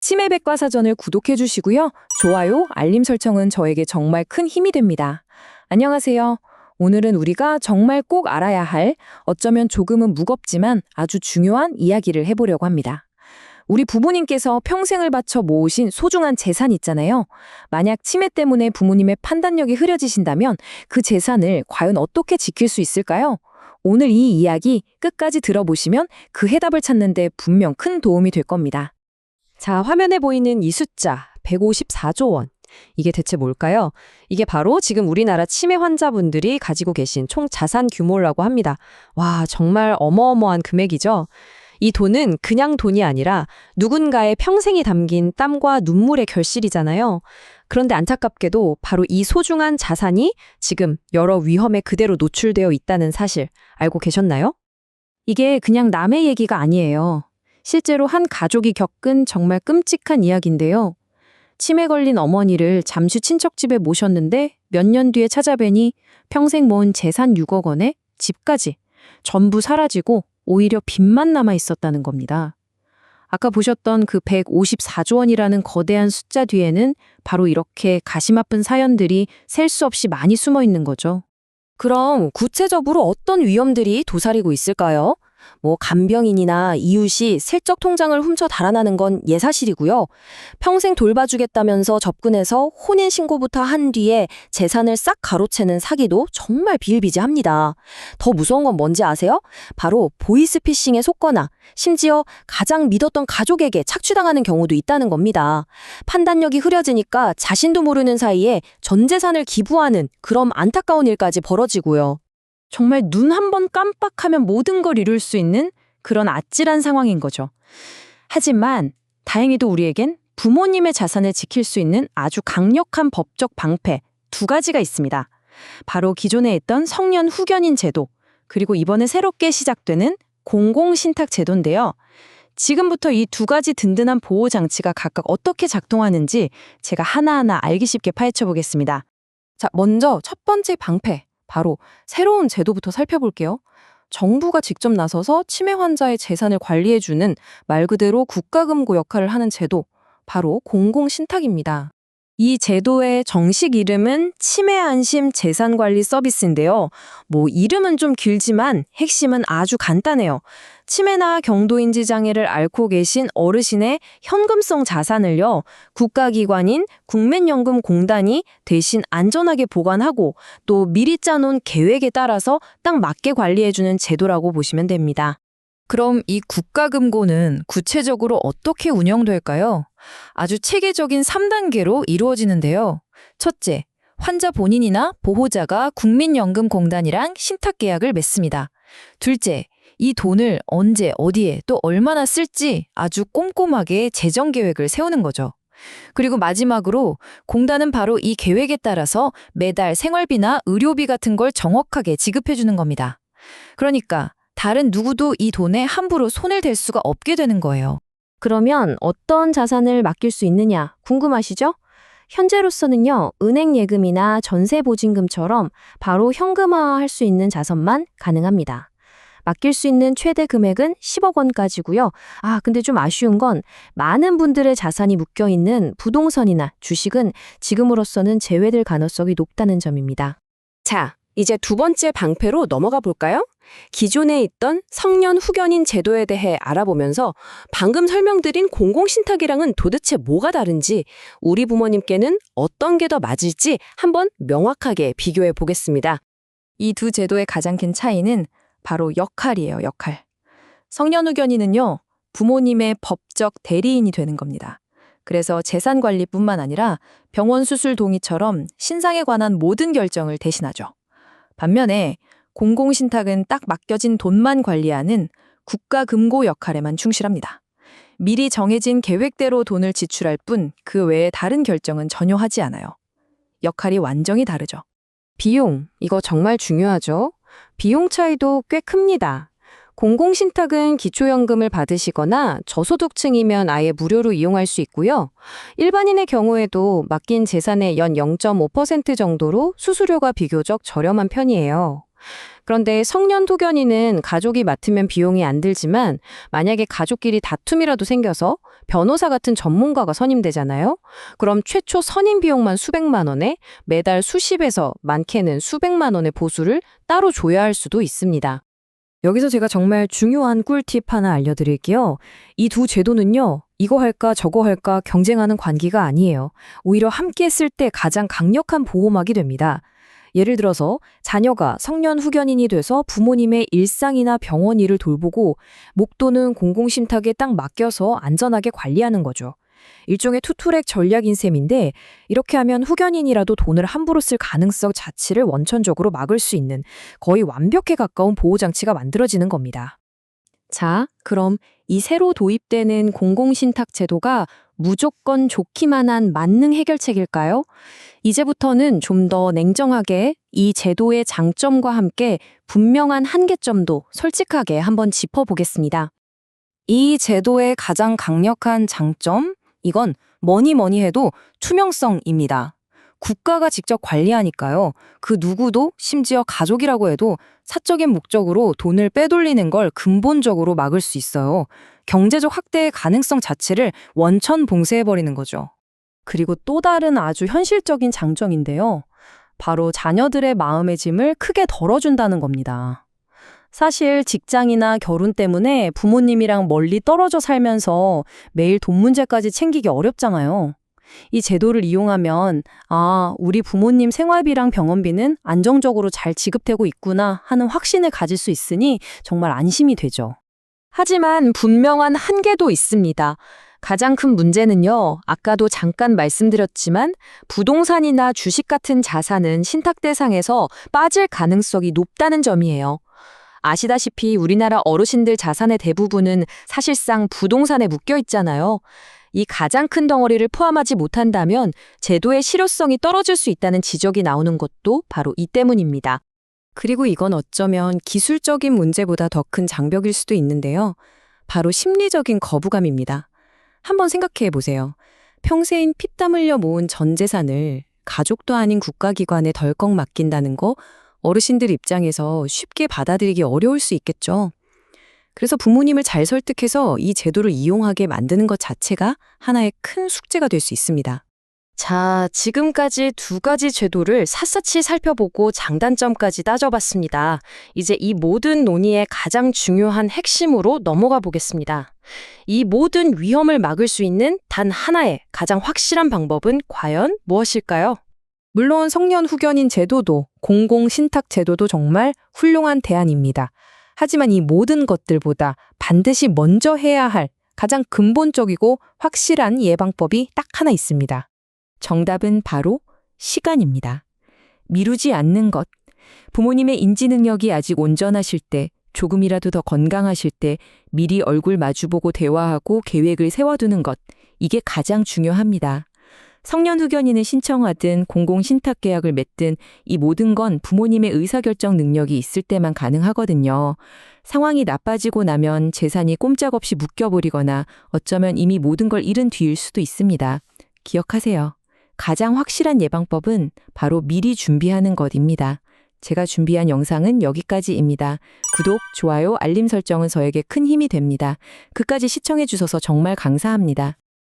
치매 백과사전을 구독해 주시고요. 좋아요, 알림 설정은 저에게 정말 큰 힘이 됩니다. 안녕하세요. 오늘은 우리가 정말 꼭 알아야 할 어쩌면 조금은 무겁지만 아주 중요한 이야기를 해보려고 합니다. 우리 부모님께서 평생을 바쳐 모으신 소중한 재산 있잖아요. 만약 치매 때문에 부모님의 판단력이 흐려지신다면 그 재산을 과연 어떻게 지킬 수 있을까요? 오늘 이 이야기 끝까지 들어보시면 그 해답을 찾는 데 분명 큰 도움이 될 겁니다. 자, 화면에 보이는 이 숫자 154조 원. 이게 대체 뭘까요? 이게 바로 지금 우리나라 치매 환자분들이 가지고 계신 총 자산 규모라고 합니다. 와, 정말 어마어마한 금액이죠. 이 돈은 그냥 돈이 아니라 누군가의 평생이 담긴 땀과 눈물의 결실이잖아요. 그런데 안타깝게도 바로 이 소중한 자산이 지금 여러 위험에 그대로 노출되어 있다는 사실 알고 계셨나요? 이게 그냥 남의 얘기가 아니에요. 실제로 한 가족이 겪은 정말 끔찍한 이야기인데요. 치매 걸린 어머니를 잠시 친척집에 모셨는데 몇 년 뒤에 찾아뵈니 평생 모은 재산 6억 원에 집까지 전부 사라지고 오히려 빚만 남아 있었다는 겁니다. 아까 보셨던 그 154조 원이라는 거대한 숫자 뒤에는 바로 이렇게 가심 아픈 사연들이 셀 수 없이 많이 숨어 있는 거죠. 그럼 구체적으로 어떤 위험들이 도사리고 있을까요? 간병인이나 이웃이 슬쩍 통장을 훔쳐 달아나는 건 예사실이고요. 평생 돌봐주겠다면서 접근해서 혼인신고부터 한 뒤에 재산을 싹 가로채는 사기도 정말 비일비재합니다. 더 무서운 건 뭔지 아세요? 바로 보이스피싱에 속거나 심지어 가장 믿었던 가족에게 착취당하는 경우도 있다는 겁니다. 판단력이 흐려지니까 자신도 모르는 사이에 전 재산을 기부하는 그런 안타까운 일까지 벌어지고요. 정말 눈 한 번 깜빡하면 모든 걸 이룰 수 있는 그런 아찔한 상황인 거죠. 하지만 다행히도 우리에겐 부모님의 자산을 지킬 수 있는 아주 강력한 법적 방패 두 가지가 있습니다. 바로 기존에 있던 성년 후견인 제도, 그리고 이번에 새롭게 시작되는 공공신탁 제도인데요. 지금부터 이 두 가지 든든한 보호 장치가 각각 어떻게 작동하는지 제가 하나하나 알기 쉽게 파헤쳐 보겠습니다. 자, 먼저 첫 번째 방패. 바로 새로운 제도부터 살펴볼게요. 정부가 직접 나서서 치매 환자의 재산을 관리해주는 말 그대로 국가금고 역할을 하는 제도, 바로 공공신탁입니다. 이 제도의 정식 이름은 치매 안심 재산관리 서비스인데요. 이름은 좀 길지만 핵심은 아주 간단해요. 치매나 경도인지 장애를 앓고 계신 어르신의 현금성 자산을요, 국가기관인 국민연금공단이 대신 안전하게 보관하고 또 미리 짜놓은 계획에 따라서 딱 맞게 관리해주는 제도라고 보시면 됩니다. 그럼 이 국가금고는 구체적으로 어떻게 운영될까요? 아주 체계적인 3단계로 이루어지는데요. 첫째, 환자 본인이나 보호자가 국민연금공단이랑 신탁계약을 맺습니다. 둘째, 이 돈을 언제, 어디에, 또 얼마나 쓸지 아주 꼼꼼하게 재정계획을 세우는 거죠. 그리고 마지막으로 공단은 바로 이 계획에 따라서 매달 생활비나 의료비 같은 걸 정확하게 지급해주는 겁니다. 그러니까 다른 누구도 이 돈에 함부로 손을 댈 수가 없게 되는 거예요. 그러면 어떤 자산을 맡길 수 있느냐 궁금하시죠? 현재로서는요, 은행 예금이나 전세 보증금처럼 바로 현금화할 수 있는 자산만 가능합니다. 맡길 수 있는 최대 금액은 10억 원까지고요. 근데 좀 아쉬운 건 많은 분들의 자산이 묶여 있는 부동산이나 주식은 지금으로서는 제외될 가능성이 높다는 점입니다. 자, 이제 두 번째 방패로 넘어가 볼까요? 기존에 있던 성년 후견인 제도에 대해 알아보면서 방금 설명드린 공공신탁이랑은 도대체 뭐가 다른지, 우리 부모님께는 어떤 게 더 맞을지 한번 명확하게 비교해 보겠습니다. 이 두 제도의 가장 큰 차이는 바로 역할이에요, 역할. 성년 후견인은요, 부모님의 법적 대리인이 되는 겁니다. 그래서 재산 관리뿐만 아니라 병원 수술 동의처럼 신상에 관한 모든 결정을 대신하죠. 반면에 공공신탁은 딱 맡겨진 돈만 관리하는 국가금고 역할에만 충실합니다. 미리 정해진 계획대로 돈을 지출할 뿐 그 외에 다른 결정은 전혀 하지 않아요. 역할이 완전히 다르죠. 비용, 이거 정말 중요하죠. 비용 차이도 꽤 큽니다. 공공신탁은 기초연금을 받으시거나 저소득층이면 아예 무료로 이용할 수 있고요. 일반인의 경우에도 맡긴 재산의 연 0.5% 정도로 수수료가 비교적 저렴한 편이에요. 그런데 성년 후견인은 가족이 맡으면 비용이 안 들지만 만약에 가족끼리 다툼이라도 생겨서 변호사 같은 전문가가 선임되잖아요. 그럼 최초 선임 비용만 수백만 원에 매달 수십에서 많게는 수백만 원의 보수를 따로 줘야 할 수도 있습니다. 여기서 제가 정말 중요한 꿀팁 하나 알려드릴게요. 이 두 제도는요, 이거 할까 저거 할까 경쟁하는 관계가 아니에요. 오히려 함께 쓸 때 가장 강력한 보호막이 됩니다. 예를 들어서 자녀가 성년 후견인이 돼서 부모님의 일상이나 병원 일을 돌보고 목돈은 공공신탁에 딱 맡겨서 안전하게 관리하는 거죠. 일종의 투트랙 전략인 셈인데 이렇게 하면 후견인이라도 돈을 함부로 쓸 가능성 자체를 원천적으로 막을 수 있는 거의 완벽에 가까운 보호장치가 만들어지는 겁니다. 자, 그럼 이 새로 도입되는 공공신탁 제도가 무조건 좋기만 한 만능 해결책일까요? 이제부터는 좀 더 냉정하게 이 제도의 장점과 함께 분명한 한계점도 솔직하게 한번 짚어보겠습니다. 이 제도의 가장 강력한 장점? 이건 뭐니 해도 투명성입니다. 국가가 직접 관리하니까요. 그 누구도 심지어 가족이라고 해도 사적인 목적으로 돈을 빼돌리는 걸 근본적으로 막을 수 있어요. 경제적 확대의 가능성 자체를 원천 봉쇄해버리는 거죠. 그리고 또 다른 아주 현실적인 장점인데요. 바로 자녀들의 마음의 짐을 크게 덜어준다는 겁니다. 사실 직장이나 결혼 때문에 부모님이랑 멀리 떨어져 살면서 매일 돈 문제까지 챙기기 어렵잖아요. 이 제도를 이용하면 우리 부모님 생활비랑 병원비는 안정적으로 잘 지급되고 있구나 하는 확신을 가질 수 있으니 정말 안심이 되죠. 하지만 분명한 한계도 있습니다. 가장 큰 문제는요, 아까도 잠깐 말씀드렸지만 부동산이나 주식 같은 자산은 신탁 대상에서 빠질 가능성이 높다는 점이에요. 아시다시피 우리나라 어르신들 자산의 대부분은 사실상 부동산에 묶여 있잖아요. 이 가장 큰 덩어리를 포함하지 못한다면 제도의 실효성이 떨어질 수 있다는 지적이 나오는 것도 바로 이 때문입니다. 그리고 이건 어쩌면 기술적인 문제보다 더 큰 장벽일 수도 있는데요. 바로 심리적인 거부감입니다. 한번 생각해 보세요. 평생 피땀 흘려 모은 전 재산을 가족도 아닌 국가기관에 덜컥 맡긴다는 거 어르신들 입장에서 쉽게 받아들이기 어려울 수 있겠죠. 그래서 부모님을 잘 설득해서 이 제도를 이용하게 만드는 것 자체가 하나의 큰 숙제가 될 수 있습니다. 자, 지금까지 두 가지 제도를 샅샅이 살펴보고 장단점까지 따져봤습니다. 이제 이 모든 논의의 가장 중요한 핵심으로 넘어가 보겠습니다. 이 모든 위험을 막을 수 있는 단 하나의 가장 확실한 방법은 과연 무엇일까요? 물론 성년 후견인 제도도 공공신탁 제도도 정말 훌륭한 대안입니다. 하지만 이 모든 것들보다 반드시 먼저 해야 할 가장 근본적이고 확실한 예방법이 딱 하나 있습니다. 정답은 바로 시간입니다. 미루지 않는 것. 부모님의 인지 능력이 아직 온전하실 때, 조금이라도 더 건강하실 때 미리 얼굴 마주보고 대화하고 계획을 세워두는 것. 이게 가장 중요합니다. 성년 후견인을 신청하든 공공신탁 계약을 맺든 이 모든 건 부모님의 의사결정 능력이 있을 때만 가능하거든요. 상황이 나빠지고 나면 재산이 꼼짝없이 묶여버리거나 어쩌면 이미 모든 걸 잃은 뒤일 수도 있습니다. 기억하세요. 가장 확실한 예방법은 바로 미리 준비하는 것입니다. 제가 준비한 영상은 여기까지입니다. 구독, 좋아요, 알림 설정은 저에게 큰 힘이 됩니다. 끝까지 시청해 주셔서 정말 감사합니다.